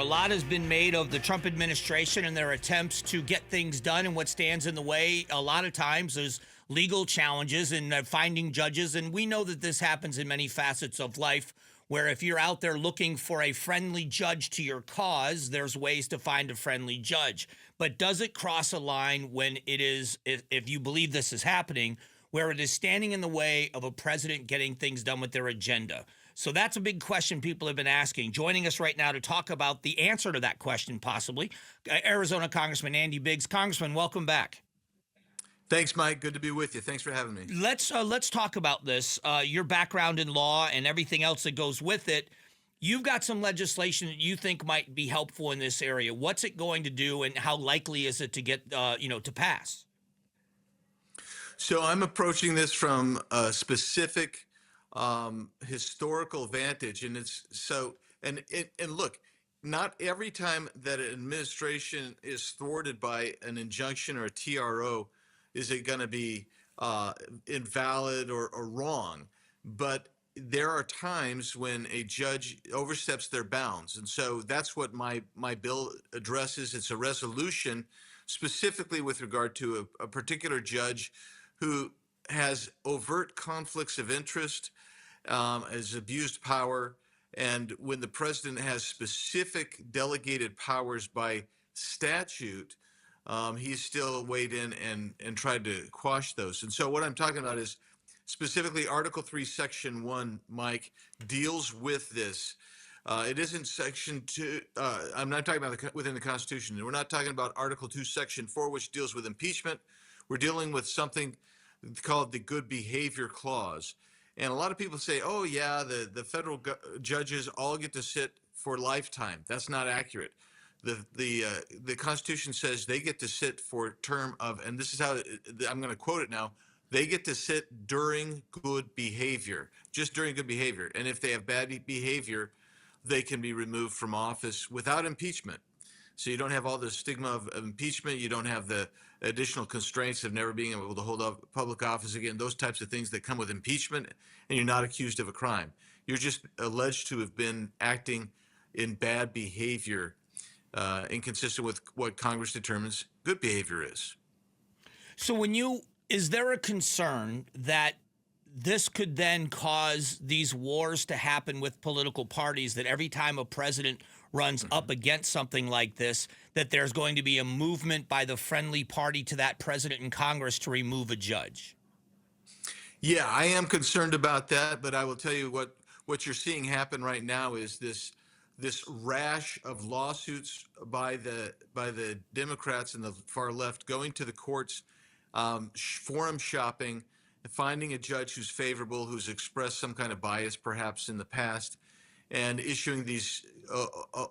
A lot has been made of the Trump administration and their attempts to get things done, and what stands in the way a lot of times is legal challenges and finding judges. And we know that this happens in many facets of life, where if you're out there looking for a friendly judge to your cause, there's ways to find a friendly judge. But does it cross a line when it is, if you believe this is happening, where it is standing in the way of a president getting things done with their agenda? So that's a big question people have been asking. Joining us right now to talk about the answer to that question, possibly, Arizona Congressman Andy Biggs. Congressman, welcome back. Thanks, Mike. Good to be with you. Thanks for having me. Let's talk about this. Your background in law and everything else that goes with it. You've got some legislation that you think might be helpful in this area. What's it going to do, and how likely is it to get to pass? So I'm approaching this from a specific historical vantage, and and look, not every time that an administration is thwarted by an injunction or a TRO is it going to be invalid or wrong. But there are times when a judge oversteps their bounds. And so that's what my bill addresses. It's a resolution specifically with regard to a particular judge who has overt conflicts of interest, has abused power. And when the president has specific delegated powers by statute, he's still weighed in and tried to quash those. And so what I'm talking about is specifically Article 3, Section 1, Mike, deals with this. It isn't Section 2. I'm not talking about within the Constitution. We're not talking about Article 2, Section 4, which deals with impeachment. We're dealing with something called the Good Behavior Clause. And a lot of people say, oh, yeah, the federal judges all get to sit for lifetime. That's not accurate. The Constitution says they get to sit for a term of, and this is how I'm going to quote it now, they get to sit during good behavior, just during good behavior. And if they have bad behavior, they can be removed from office without impeachment. So you don't have all the stigma of impeachment. You don't have the additional constraints of never being able to hold up public office again, those types of things that come with impeachment, and you're not accused of a crime. You're just alleged to have been acting in bad behavior, inconsistent with what Congress determines good behavior is. So is there a concern that this could then cause these wars to happen with political parties, that every time a president runs up against something like this, that there's going to be a movement by the friendly party to that president in Congress to remove a judge? Yeah, I am concerned about that, but I will tell you what you're seeing happen right now is this rash of lawsuits by the Democrats and the far left going to the courts, forum shopping, finding a judge who's favorable, who's expressed some kind of bias perhaps in the past, and issuing these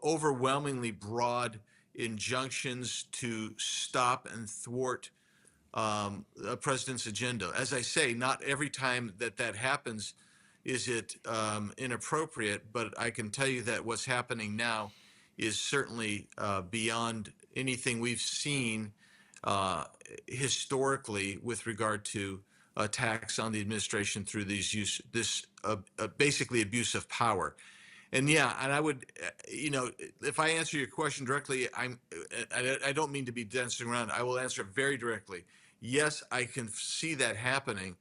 overwhelmingly broad injunctions to stop and thwart a president's agenda. As I say, not every time that happens is it inappropriate, but I can tell you that what's happening now is certainly beyond anything we've seen historically with regard to attacks on the administration through this basically abuse of power. And yeah, and I would, if I answer your question directly, I don't mean to be dancing around. I will answer it very directly. Yes, I can see that happening,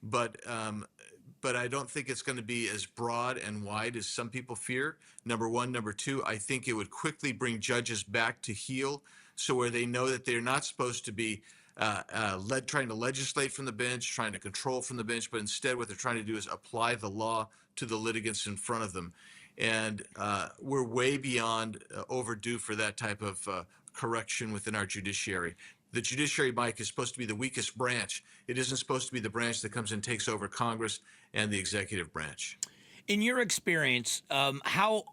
but I don't think it's going to be as broad and wide as some people fear. Number one. Number two, I think it would quickly bring judges back to heel, so where they know that they're not supposed to be trying to legislate from the bench, trying to control from the bench, but instead what they're trying to do is apply the law to the litigants in front of them. And we're way beyond overdue for that type of correction within our judiciary. The judiciary, Mike, is supposed to be the weakest branch. It isn't supposed to be the branch that comes and takes over Congress and the executive branch. In your experience, how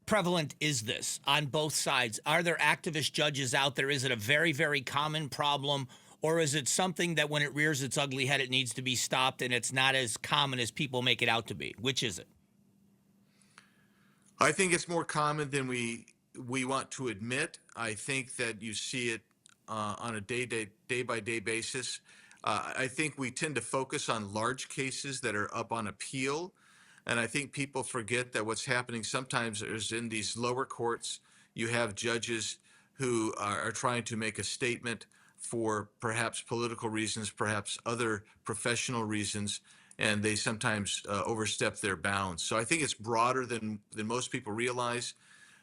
prevalent is this on both sides? Are there activist judges out there? Is it a very, very common problem? Or is it something that when it rears its ugly head, it needs to be stopped and it's not as common as people make it out to be? Which is it? I think it's more common than we want to admit. I think that you see it on a day-by-day basis. I think we tend to focus on large cases that are up on appeal. And I think people forget that what's happening sometimes is in these lower courts, you have judges who are trying to make a statement for perhaps political reasons, perhaps other professional reasons, and they sometimes overstep their bounds. So I think it's broader than most people realize,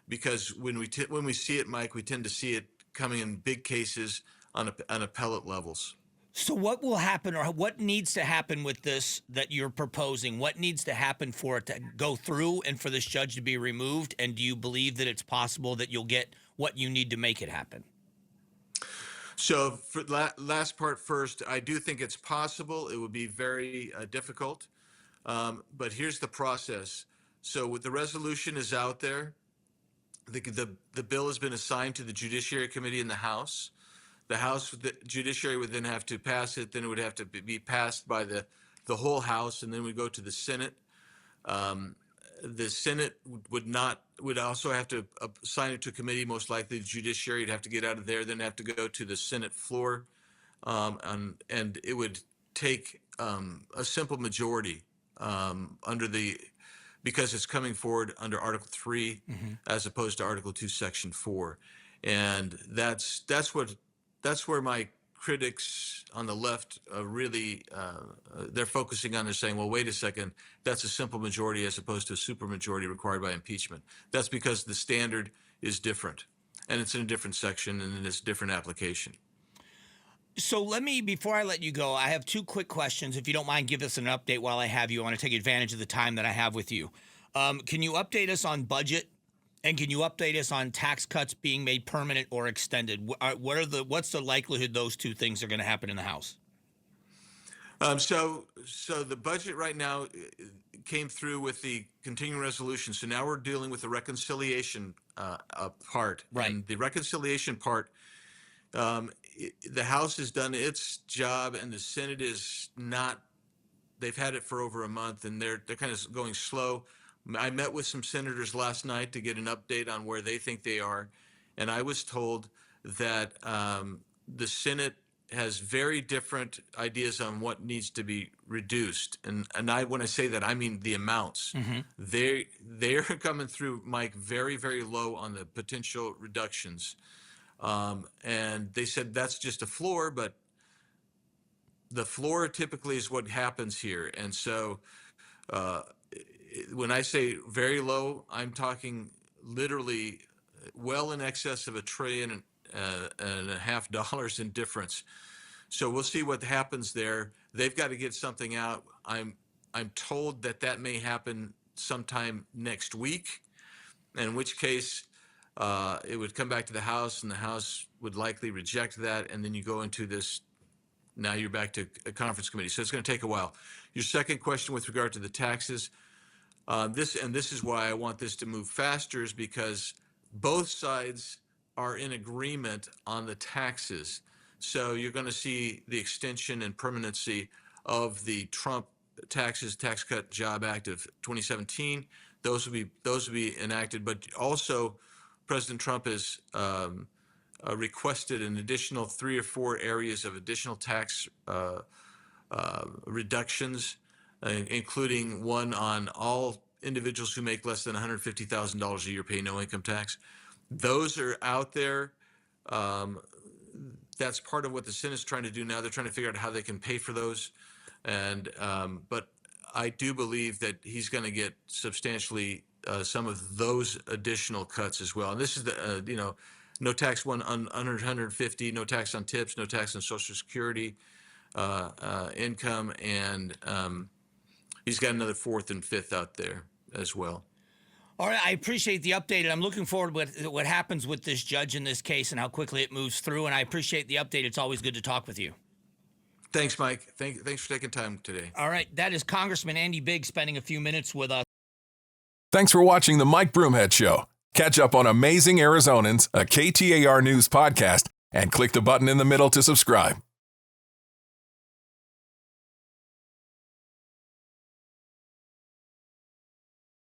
because when we see it, Mike, we tend to see it coming in big cases on appellate levels. So what will happen, or what needs to happen with this that you're proposing? What needs to happen for it to go through and for this judge to be removed? And do you believe that it's possible that you'll get what you need to make it happen? So for last part first, I do think it's possible. It would be very difficult. But here's the process. So the resolution is out there. The bill has been assigned to the Judiciary Committee in the House. The Judiciary would then have to pass it. Then it would have to be passed by the whole House, and then we go to the Senate. The Senate would also have to assign it to a committee. Most likely, the Judiciary would have to get out of there, then have to go to the Senate floor, and it would take a simple majority because it's coming forward under Article 3 as opposed to Article 2, Section 4, and that's where my critics on the left really they're focusing on. They're saying, well, wait a second, that's a simple majority as opposed to a supermajority required by impeachment. That's because the standard is different, and it's in a different section, and it's a different application. So before I let you go, I have two quick questions. If you don't mind, give us an update while I have you. I want to take advantage of the time that I have with you. Can you update us on budget? And can you update us on tax cuts being made permanent or extended? What's the likelihood those two things are going to happen in the House? So the budget right now came through with the continuing resolution. So now we're dealing with the reconciliation part. Right. And the reconciliation part, the House has done its job, and the Senate is not. They've had it for over a month, and they're kind of going slow. I met with some senators last night to get an update on where they think they are, and I was told that the Senate has very different ideas on what needs to be reduced. And when I say that, I mean the amounts. They're coming through, Mike, very, very low on the potential reductions. And they said that's just a floor, but the floor typically is what happens here. And so when I say very low, I'm talking literally well in excess of $1.5 trillion in difference. So we'll see what happens there. They've got to get something out. I'm told that may happen sometime next week, in which case it would come back to the House, and the House would likely reject that, and then you go into this. Now you're back to a conference committee. So it's going to take a while. Your second question with regard to the taxes, this is why I want this to move faster, is because both sides are in agreement on the taxes. So you're going to see the extension and permanency of the Trump Tax Cut Job Act of 2017. Those will be enacted, but also President Trump has requested an additional 3 or 4 areas of additional tax reductions, including one on all individuals who make less than $150,000 a year pay no income tax. Those are out there. That's part of what the Senate's trying to do now. They're trying to figure out how they can pay for those. And but I do believe that he's going to get substantially some of those additional cuts as well. And this is the no tax on under 150, no tax on tips, no tax on Social Security income, and he's got another 4th and 5th out there as well. All right, I appreciate the update, and I'm looking forward to what happens with this judge in this case and how quickly it moves through, and I appreciate the update. It's always good to talk with you. Thanks, Mike. Thanks for taking time today. All right, that is Congressman Andy Biggs spending a few minutes with us. Thanks for watching the Mike Broomhead Show. Catch up on Amazing Arizonans, a KTAR News podcast, and click the button in the middle to subscribe.